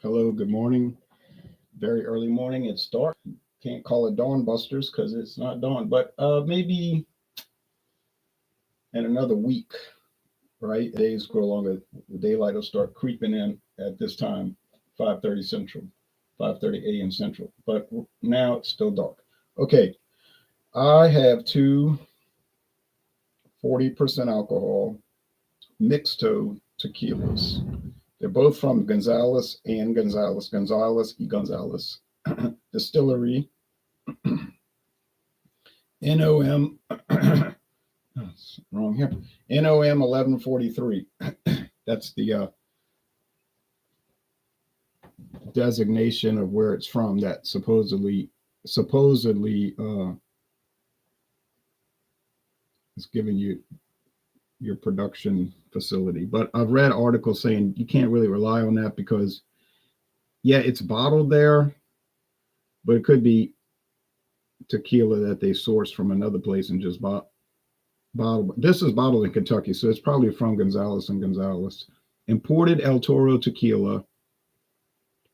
Hello, good morning. Very early morning. It's dark. Can't call it dawn busters because it's not dawn, but maybe in another week, right? Days grow longer. The daylight will start creeping in at this time, 5:30 Central, 5:30 a.m. Central. But now it's still dark. Okay, I have two 40% alcohol mixto tequilas. They're both from Gonzalez Distillery, NOM, wrong here, NOM 1143. That's the designation of where it's from. That supposedly is giving you your production facility. But I've read articles saying you can't really rely on that because, yeah, it's bottled there, but it could be tequila that they sourced from another place and just bottled. This is bottled in Kentucky, so it's probably from Gonzalez and Gonzalez. Imported El Toro tequila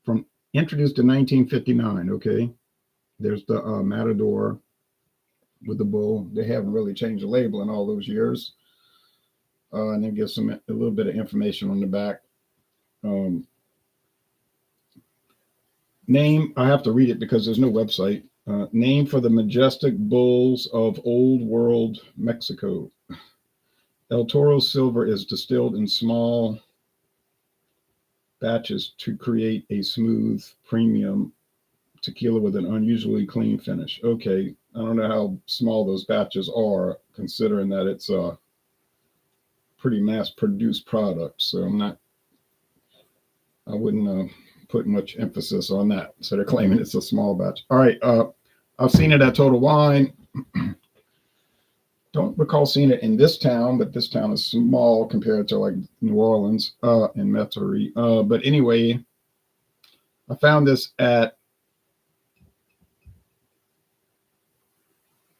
from introduced in 1959. Okay, there's the Matador with the bull. They haven't really changed the label in all those years. And then gives some a little bit of information on the back. Name, I have to read it because there's no website. Name for the majestic bulls of Old World Mexico. El Toro silver is distilled in small batches to create a smooth, premium tequila with an unusually clean finish. Okay, I don't know how small those batches are, considering that it's a pretty mass-produced product. So I wouldn't put much emphasis on that. So they're claiming it's a small batch. All right, I've seen it at Total Wine. Don't recall seeing it in this town, but this town is small compared to like New Orleans and Metairie. But anyway, I found this at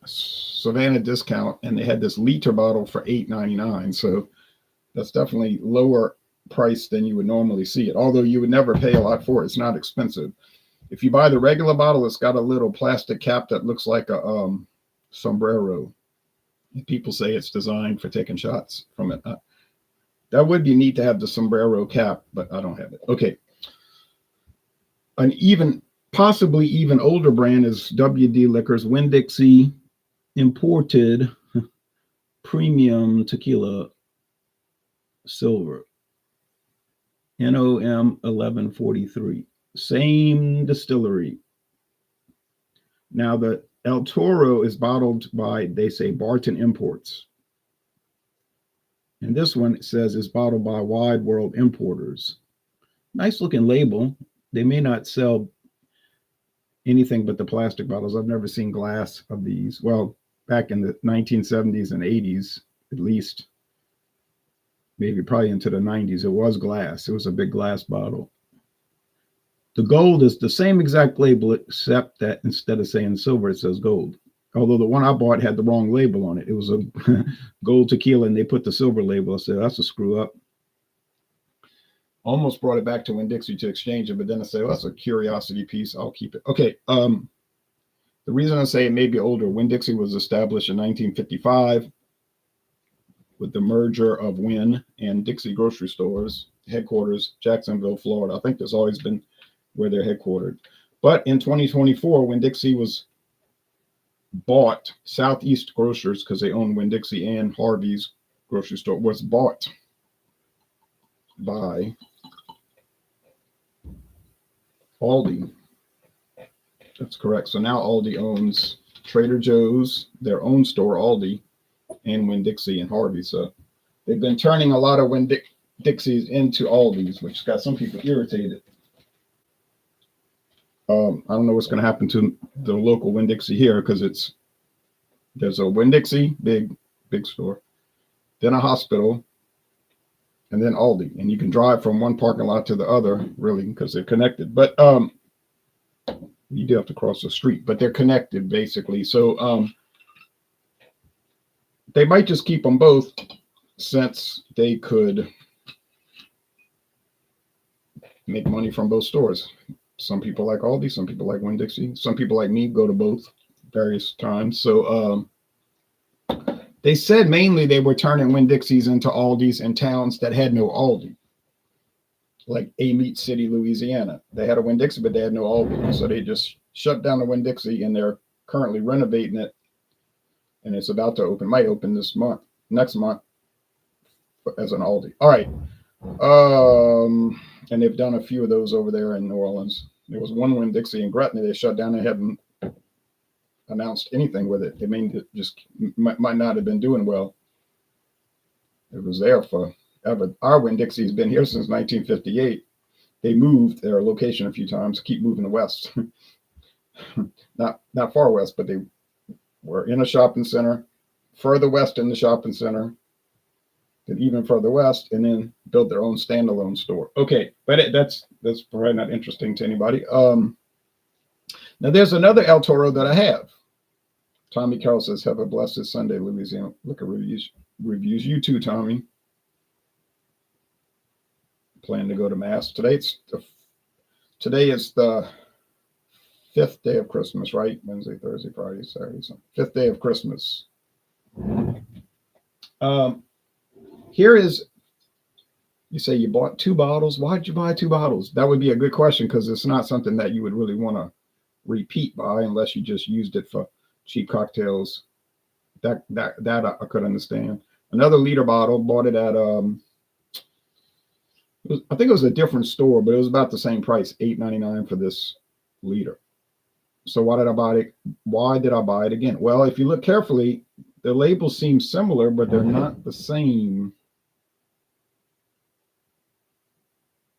Savannah Discount, and they had this liter bottle for $8.99. So that's definitely lower price than you would normally see it. Although you would never pay a lot for it. It's not expensive. If you buy the regular bottle, it's got a little plastic cap that looks like a sombrero. People say it's designed for taking shots from it. That would be neat to have the sombrero cap, but I don't have it. Okay. An possibly even older brand is WD Liquors Winn-Dixie imported premium tequila silver. NOM 1143. Same distillery. Now the El Toro is bottled by, they say, Barton Imports. And this one, it says, is bottled by Wide World Importers. Nice looking label. They may not sell anything but the plastic bottles. I've never seen glass of these. Well, back in the 1970s and 80s, at least, maybe probably into the 90s, it was glass. It was a big glass bottle. The gold is the same exact label, except that instead of saying silver, it says gold. Although the one I bought had the wrong label on it. It was a gold tequila, and they put the silver label. I said, that's a screw up. Almost brought it back to Winn-Dixie to exchange it, but then I said, well, that's a curiosity piece. I'll keep it. Okay. The reason I say it may be older, Winn-Dixie was established in 1955 with the merger of Winn and Dixie grocery stores, headquarters, Jacksonville, Florida. I think there's always been where they're headquartered. But in 2024, Winn-Dixie was bought, Southeast Grocers, because they own Winn-Dixie and Harvey's grocery store, was bought by Aldi. That's correct. So now Aldi owns Trader Joe's, their own store, Aldi, and Winn-Dixie and Harvey. So they've been turning a lot of Winn-Dixies into Aldi's, which got some people irritated. I don't know what's going to happen to the local Winn-Dixie here, because there's a Winn-Dixie, big store, then a hospital, and then Aldi. And you can drive from one parking lot to the other, really, because they're connected. But you do have to cross the street, but they're connected, basically. So they might just keep them both, since they could make money from both stores. Some people like Aldi, some people like Winn-Dixie, some people like me go to both various times. So they said mainly they were turning Winn-Dixies into Aldis in towns that had no Aldi, like Amite City, Louisiana. They had a Winn-Dixie, but they had no Aldi. So they just shut down the Winn-Dixie, and they're currently renovating it. And it's about to open, might open next month as an Aldi. All right. And they've done a few of those over there in New Orleans. There was one Winn-Dixie in Gretna they shut down. They hadn't announced anything with it. They just might not have been doing well. It was there forever. Our Winn-Dixie's been here since 1958. They moved their location a few times, keep moving to west. not far west, but they were in a shopping center, further west in the shopping center, then even further west, and then built their own standalone store. Okay, but that's probably not interesting to anybody. Now there's another El Toro that I have. Tommy Carroll says, "Have a blessed Sunday, Louisiana." Look at reviews. You too, Tommy. Plan to go to mass today. Today is the 5th day of Christmas, right? Wednesday, Thursday, Friday, Saturday, Sunday. 5th day of Christmas. Here is, you say you bought 2 bottles. Why did you buy 2 bottles? That would be a good question, because it's not something that you would really want to repeat by unless you just used it for cheap cocktails. That I could understand. Another liter bottle, bought it at I think it was a different store, but it was about the same price, $8.99 for this liter. So why did I buy it? Why did I buy it again? Well, if you look carefully, the labels seem similar, but they're not the same.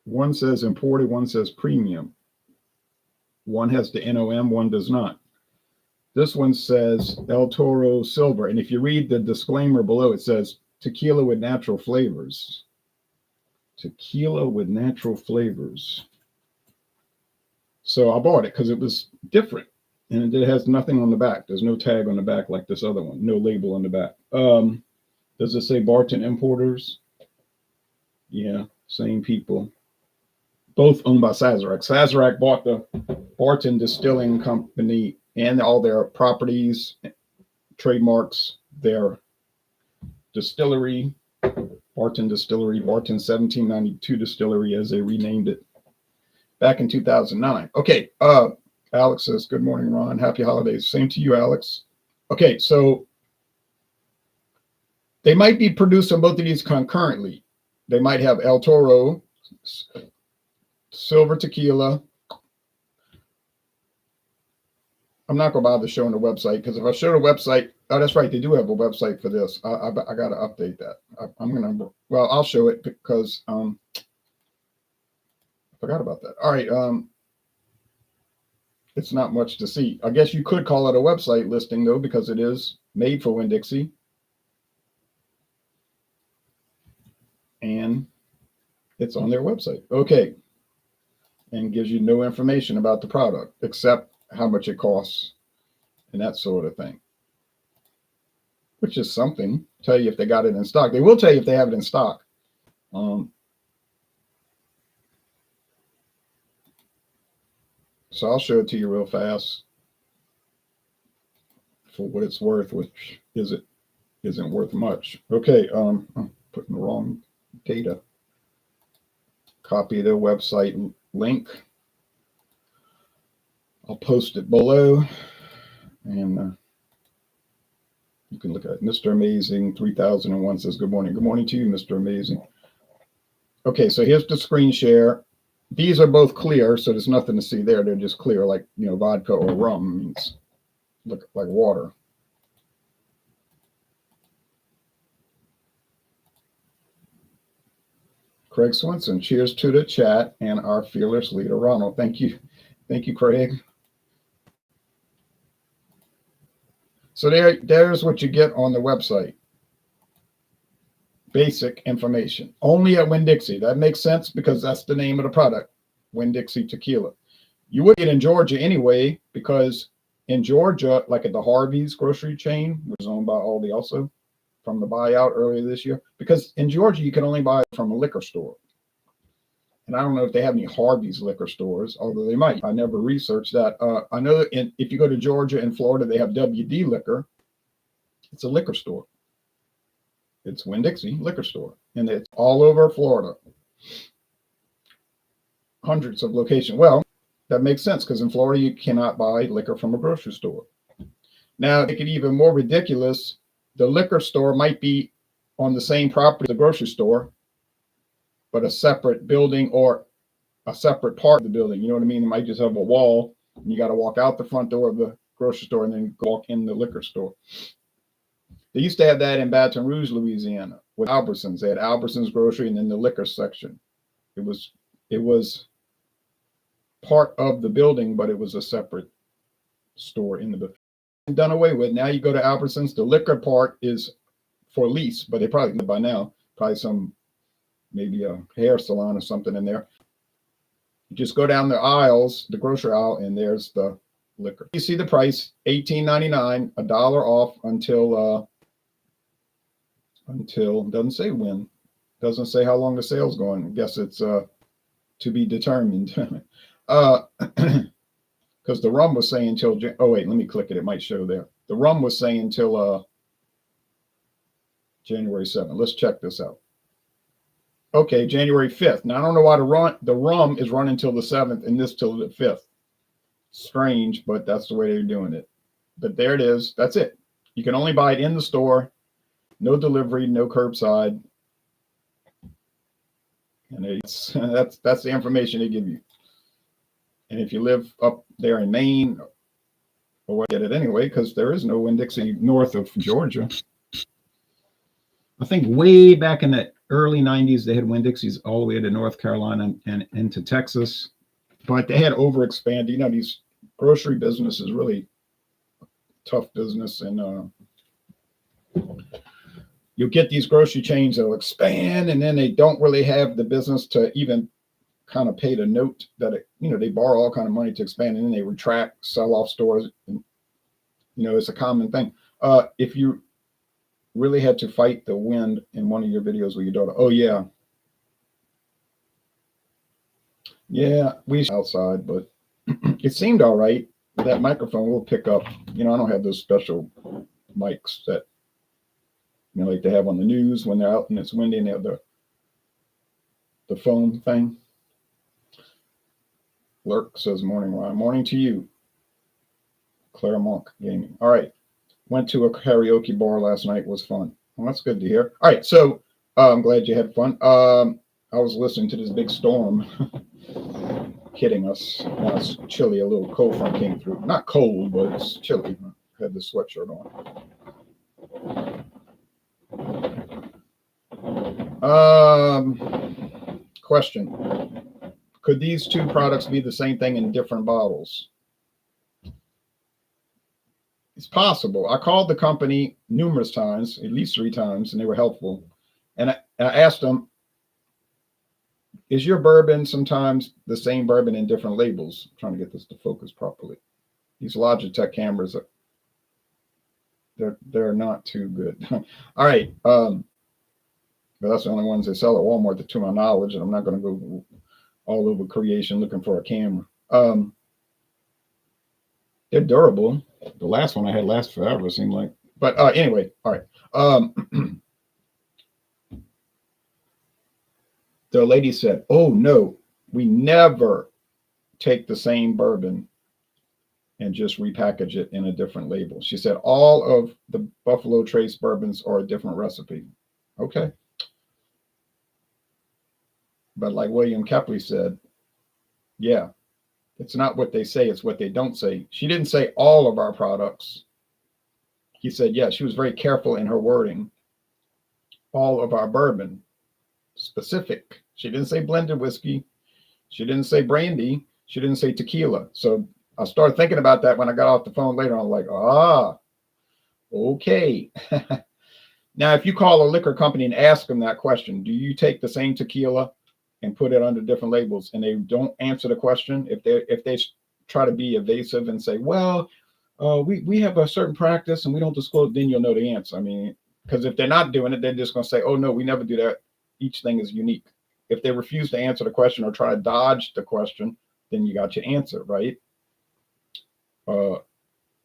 One says imported, one says premium. One has the NOM, one does not. This one says El Toro Silver. And if you read the disclaimer below, it says tequila with natural flavors. Tequila with natural flavors. So I bought it because it was different. And it has nothing on the back. There's no tag on the back like this other one. No label on the back. Does it say Barton Importers? Yeah, same people. Both owned by Sazerac. Sazerac bought the Barton Distilling Company and all their properties, trademarks, their distillery, Barton Distillery, Barton 1792 Distillery, as they renamed it back in 2009. Okay, Alex says, "Good morning, Ron. Happy holidays." Same to you, Alex. Okay, so they might be producing both of these concurrently. They might have El Toro, Silver Tequila. I'm not going to bother showing the website, because if I show the website, oh, that's right, they do have a website for this. I got to update that. I'll show it because I forgot about that. All right. It's not much to see. I guess you could call it a website listing, though, because it is made for Winn-Dixie. And it's on their website. Okay. And gives you no information about the product except how much it costs and that sort of thing, which is something. Tell you if they got it in stock. They will tell you if they have it in stock. So I'll show it to you real fast for what it's worth, which isn't worth much. Okay, I'm putting the wrong data. Copy their website link. I'll post it below, and you can look at it. Mr. Amazing 3001 says, "Good morning." Good morning to you, Mr. Amazing. Okay, so here's the screen share. These are both clear, so there's nothing to see there. They're just clear, like, vodka or rum means look like water. Craig Swinson, cheers to the chat and our fearless leader, Ronald. Thank you, Craig. So there's what you get on the website. Basic information. Only at Winn-Dixie. That makes sense because that's the name of the product, Winn-Dixie Tequila. You would get in Georgia anyway, because in Georgia, like at the Harvey's grocery chain, which is owned by Aldi also, from the buyout earlier this year, because in Georgia, you can only buy it from a liquor store. And I don't know if they have any Harvey's liquor stores, although they might. I never researched that. I know that if you go to Georgia and Florida, they have WD Liquor. It's a liquor store. It's Winn-Dixie liquor store, and it's all over Florida. Hundreds of locations. Well, that makes sense because in Florida you cannot buy liquor from a grocery store. Now, to make it even more ridiculous, the liquor store might be on the same property as the grocery store, but a separate building or a separate part of the building. You know what I mean? It might just have a wall, and you got to walk out the front door of the grocery store and then walk in the liquor store. They used to have that in Baton Rouge, Louisiana, with Albertsons. They had Albertsons grocery and then the liquor section. It was part of the building, but it was a separate store in the building. Done away with. Now you go to Albertsons, the liquor part is for lease, but they probably by now probably maybe a hair salon or something in there. You just go down the aisles, the grocery aisle, and there's the liquor. You see the price, $18.99, $1 off until doesn't say when, doesn't say how long the sale's going. I guess it's to be determined. Because the rum was saying until, oh wait, let me click it. It might show there. The rum was saying until January 7th. Let's check this out. Okay, January 5th. Now I don't know why the rum is running until the 7th and this till the 5th. Strange, but that's the way they're doing it. But there it is. That's it. You can only buy it in the store. No delivery, no curbside. And that's the information they give you. And if you live up there in Maine, or get it anyway, because there is no Winn-Dixie north of Georgia. I think way back in the early 90s, they had Winn-Dixies all the way to North Carolina and into Texas. But they had overexpanded. You know, these grocery business is really tough business. And you'll get these grocery chains that will expand, and then they don't really have the business to even kind of pay the note that they borrow all kind of money to expand, and then they retract, sell off stores. And, it's a common thing. If you really had to fight the wind in one of your videos with your daughter, oh yeah, we outside, but it seemed all right. That microphone will pick up. I don't have those special mics that like they have on the news when they're out and it's windy and they have the phone thing. Lurk says morning, Ryan. Morning to you. Claire Monk Gaming. All right. Went to a karaoke bar last night. Was fun. Well, that's good to hear. All right. So I'm glad you had fun. I was listening to this big storm hitting us. Now it's chilly. A little cold front came through. Not cold, but it's chilly. I had the sweatshirt on. Question. Could these two products be the same thing in different bottles? It's possible. I called the company numerous times, at least 3 times, and they were helpful. And I asked them, is your bourbon sometimes the same bourbon in different labels? I'm trying to get this to focus properly. These Logitech cameras, they're not too good. All right. But that's the only ones they sell at Walmart, to my knowledge, and I'm not going to go all over creation looking for a camera. They're durable. The last one I had lasts forever, it seemed like. But anyway, all right. The lady said, oh, no, we never take the same bourbon and just repackage it in a different label. She said all of the Buffalo Trace bourbons are a different recipe. Okay. But like William Kepley said, yeah, it's not what they say, it's what they don't say. She didn't say all of our products. He said, yeah, she was very careful in her wording. All of our bourbon, specific. She didn't say blended whiskey. She didn't say brandy. She didn't say tequila. So I started thinking about that when I got off the phone later. I'm like, okay. Now, if you call a liquor company and ask them that question, do you take the same tequila and put it under different labels, and they don't answer the question, if they try to be evasive and say, well, we have a certain practice and we don't disclose, then you'll know the answer. I mean, because if they're not doing it, they're just going to say, oh no, we never do that. Each thing is unique. if they refuse to answer the question or try to dodge the question, then you got your answer, right?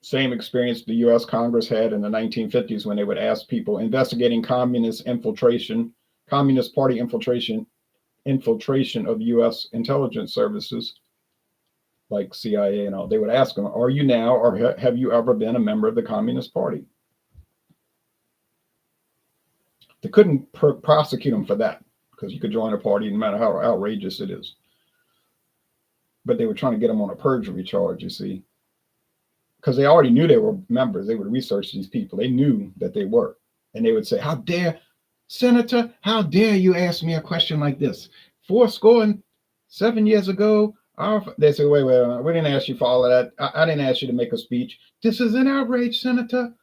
Same experience the U.S. Congress had in the 1950s when they would ask people investigating Communist Party infiltration of U.S. intelligence services like CIA and all. They would ask them, are you now or have you ever been a member of the Communist Party? They couldn't prosecute them for that because you could join a party no matter how outrageous it is. But they were trying to get them on a perjury charge, you see, because they already knew they were members. They would research these people. They knew that they were. And they would say, how dare, Senator, how dare you ask me a question like this? 7 years ago, they say, wait, we didn't ask you for all of that. I didn't ask you to make a speech. This is an outrage, Senator.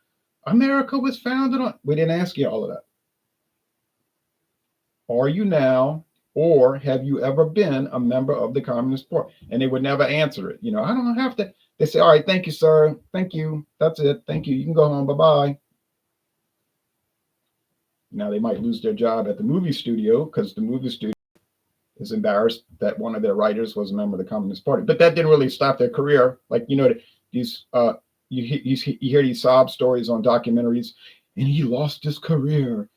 America was founded on. We didn't ask you all of that. Are you now, or have you ever been a member of the Communist Party? And they would never answer it. You know, I don't have to. They say, all right, thank you, sir. Thank you. That's it. Thank you. You can go home. Bye-bye. Now they might lose their job at the movie studio because the movie studio is embarrassed that one of their writers was a member of the Communist Party. But that didn't really stop their career. Like, you know, these you hear these sob stories on documentaries, and he lost his career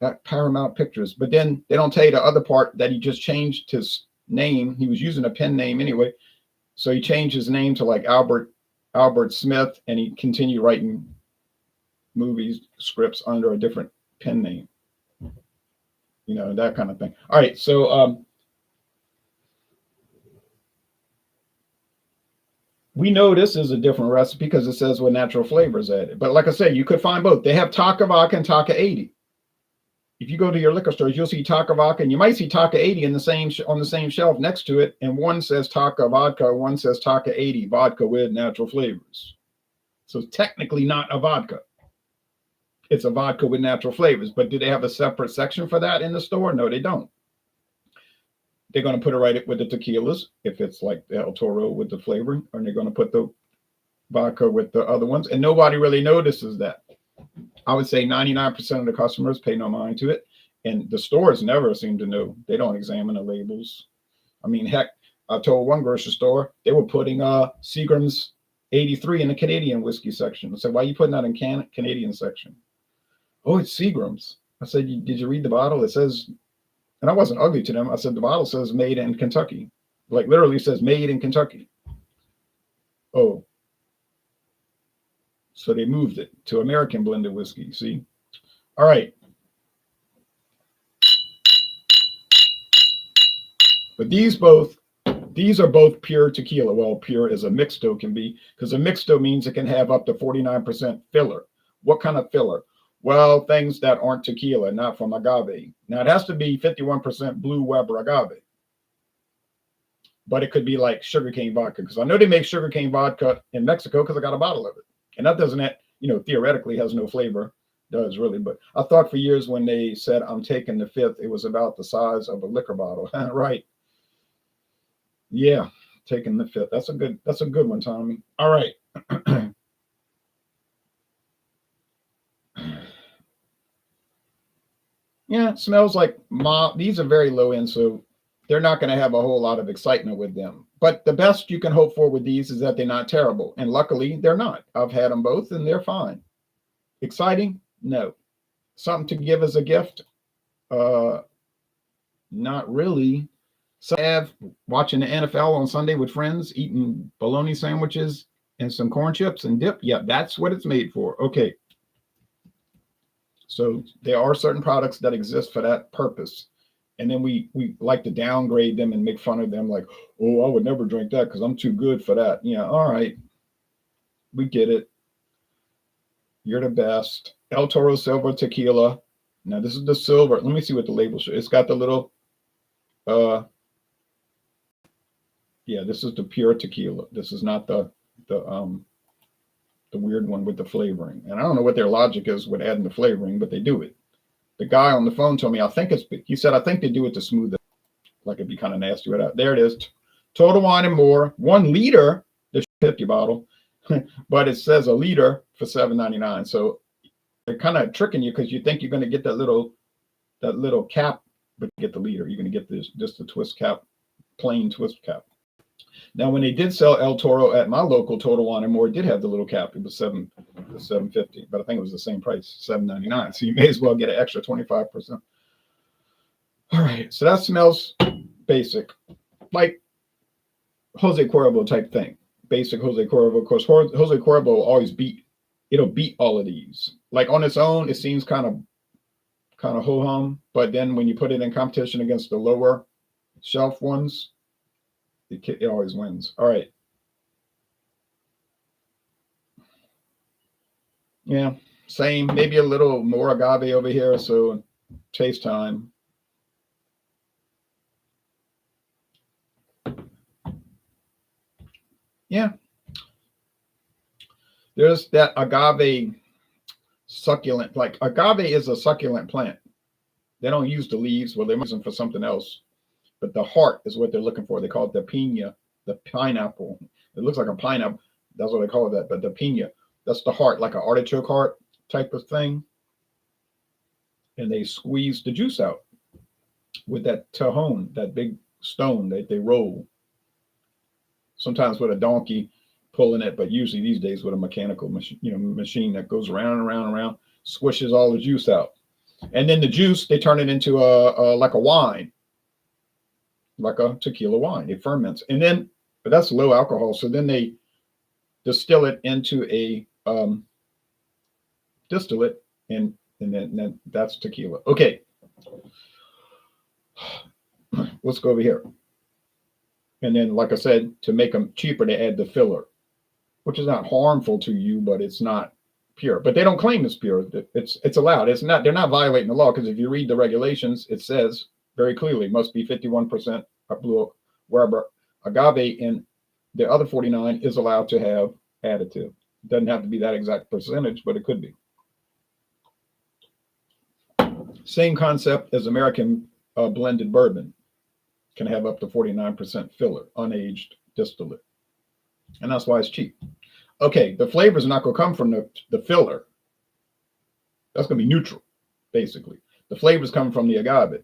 at Paramount Pictures. But then they don't tell you the other part, that he just changed his name. He was using a pen name anyway. So he changed his name to like Albert Smith, and he continued writing movies scripts under a different pen name. You know, that kind of thing. All right, so we know this is a different recipe because it says with natural flavors added. But like I said, you could find both. They have Taka Vodka and Taka 80. If you go to your liquor stores, you'll see Taka Vodka, and you might see Taka 80 in the same on the same shelf next to it. And one says Taka Vodka, one says Taka 80, vodka with natural flavors. So it's technically not a vodka. It's a vodka with natural flavors. But do they have a separate section for that in the store? No, they don't. They're going to put it right with the tequilas, if it's like the El Toro with the flavor, or they're going to put the vodka with the other ones. And nobody really notices that. I would say 99% of the customers pay no mind to it. And the stores never seem to know. They don't examine the labels. I mean, heck, I told one grocery store, they were putting Seagram's 83 in the Canadian whiskey section. I said, why are you putting that in Canadian section? Oh, it's Seagram's. I said, did you read the bottle? It says, and I wasn't ugly to them. I said, the bottle says made in Kentucky. Like literally says made in Kentucky. Oh. So they moved it to American blended whiskey. See? All right. But these are both pure tequila. Well, pure as a mixto can be, because a mixto means it can have up to 49% filler. What kind of filler? Well, things that aren't tequila, not from agave. Now, it has to be 51% blue Weber agave. But it could be like sugarcane vodka, because I know they make sugarcane vodka in Mexico because I got a bottle of it. And that doesn't, you know, theoretically has no flavor. Does really. But I thought for years when they said, I'm taking the fifth, it was about the size of a liquor bottle. Right. Yeah, taking the fifth. That's a good one, Tommy. All right. Yeah, it smells like these are very low end, so they're not going to have a whole lot of excitement with them. But the best you can hope for with these is that they're not terrible. And luckily, they're not. I've had them both, and they're fine. Exciting? No. Something to give as a gift? Not really. So I have watching the NFL on Sunday with friends, eating bologna sandwiches and some corn chips and dip. Yeah, that's what it's made for. Okay. So there are certain products that exist for that purpose. And then we like to downgrade them and make fun of them like, oh, I would never drink that because I'm too good for that. Yeah, all right. We get it. You're the best. El Toro Silver Tequila. Now, this is the silver. Let me see what the label shows. It's got the little, yeah, this is the pure tequila. This is not the weird one with the flavoring. And I don't know what their logic is with adding the flavoring, but they do it. The guy on the phone told me, he said, I think they do it to smooth it. Like it'd be kind of nasty without. There it is. Total Wine and More, 1 liter, this 50 bottle, but it says a liter for $7.99. So they're kind of tricking you because you think you're going to get that little cap but you get the liter. You're going to get this just the twist cap, plain twist cap. Now, when they did sell El Toro at my local Total Wine and More, it did have the little cap. It was $7.50, but I think it was the same price, $7.99. So you may as well get an extra 25%. All right, so that smells basic, like Jose Cuervo type thing. Basic Jose Cuervo. Of course, Jose Cuervo will always it'll beat all of these. Like on its own, it seems kind of ho-hum, but then when you put it in competition against the lower shelf ones, it always wins. All right. Yeah, same. Maybe a little more agave over here, so taste time. Yeah. There's that agave succulent. Like agave is a succulent plant. They don't use the leaves. Well, they're using for something else. But the heart is what they're looking for. They call it the piña, the pineapple. It looks like a pineapple. That's what they call that. But the piña, that's the heart, like an artichoke heart type of thing. And they squeeze the juice out with that cajon, that big stone that they roll. Sometimes with a donkey pulling it, but usually these days with a mechanical machine that goes around and around and around, squishes all the juice out. And then the juice, they turn it into like a wine. Like a tequila wine, it ferments, and then, but that's low alcohol. So then they distill it into a distillate, and then that's tequila. Okay, let's go over here. And then, like I said, to make them cheaper, they add the filler, which is not harmful to you, but it's not pure. But they don't claim it's pure. It's allowed. It's not. They're not violating the law, because if you read the regulations, it says very clearly must be 51% blue wherever agave, and the other 49 is allowed to have additive. It doesn't have to be that exact percentage, but it could be. Same concept as American blended bourbon, can have up to 49% filler, unaged distillate, and that's why it's cheap. Okay, the flavor is not going to come from the filler. That's going to be neutral, basically. The flavors come from the agave.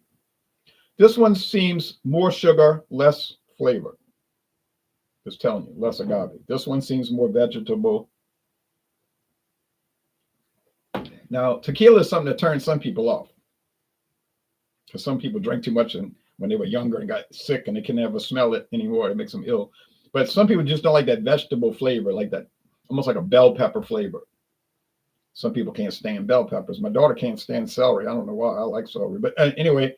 This one seems more sugar, less flavor. Just telling you, less agave. This one seems more vegetable. Now, tequila is something that turns some people off, because some people drank too much when they were younger and got sick, and they can never smell it anymore. It makes them ill. But some people just don't like that vegetable flavor, like that, almost like a bell pepper flavor. Some people can't stand bell peppers. My daughter can't stand celery. I don't know why. I like celery. But anyway,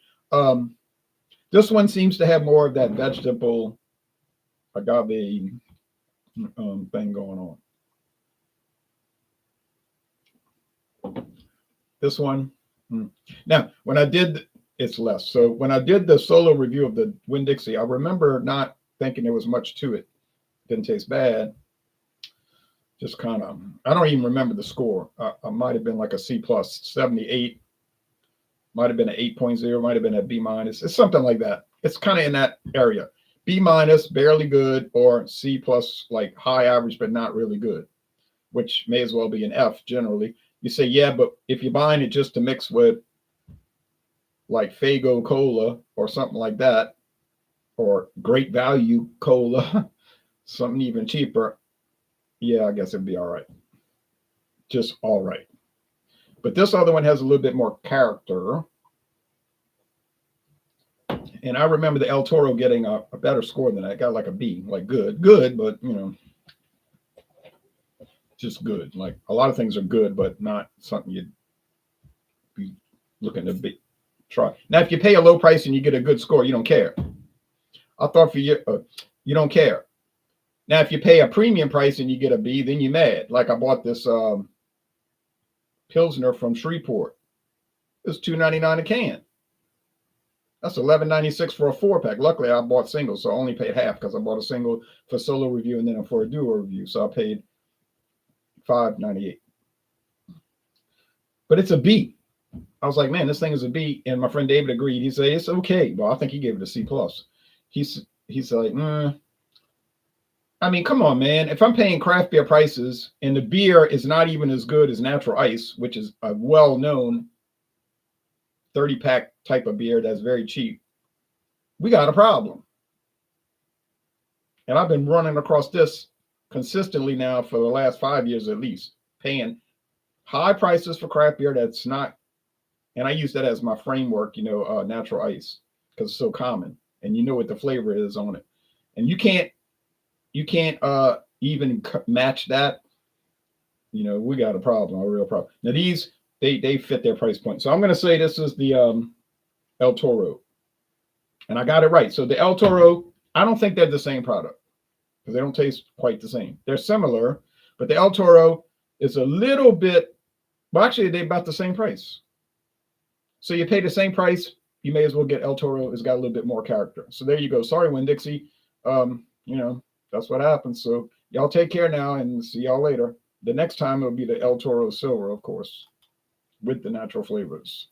this one seems to have more of that vegetable agave thing going on. This one, now when I did, it's less. So when I did the solo review of the Winn-Dixie, I remember not thinking there was much to it. Didn't taste bad. Just kind of, I don't even remember the score. I might have been like a C plus, 78. Might have been an 8.0, might have been a B minus. It's something like that. It's kind of in that area. B minus, barely good, or C plus, like high average, but not really good, which may as well be an F generally. You say, yeah, but if you're buying it just to mix with like Fago Cola or something like that, or Great Value Cola, something even cheaper, yeah, I guess it'd be all right. Just all right. But this other one has a little bit more character. And I remember the El Toro getting a better score than that. It got like a B, like good, but just good. Like a lot of things are good, but not something you'd be looking to try. Now, if you pay a low price and you get a good score, you don't care. I thought for you, you don't care. Now, if you pay a premium price and you get a B, then you're mad. Like I bought this Pilsner from Shreveport. It was $2.99 a can. That's $11.96 for a 4-pack. Luckily, I bought singles, so I only paid half, because I bought a single for solo review and then for a duo review. So I paid $5.98. But it's a B. I was like, man, this thing is a B. And my friend David agreed. He said, it's okay. Well, I think he gave it a C plus. He's like, I mean, come on, man. If I'm paying craft beer prices and the beer is not even as good as natural ice, which is a well-known 30-pack type of beer that's very cheap, we got a problem. And I've been running across this consistently now for the last 5 years at least, paying high prices for craft beer that's not, and I use that as my framework, natural ice, because it's so common and you know what the flavor is on it. And you can't even match that. We got a problem, a real problem. Now these, they fit their price point. So I'm going to say this is the El Toro. And I got it right. So the El Toro, I don't think they're the same product because they don't taste quite the same. They're similar, but the El Toro is a little bit, well, actually, they're about the same price. So you pay the same price, you may as well get El Toro. It's got a little bit more character. So there you go. Sorry, Winn-Dixie. That's what happens. So y'all take care now and see y'all later. The next time it'll be the El Toro Silver, of course, with the natural flavors.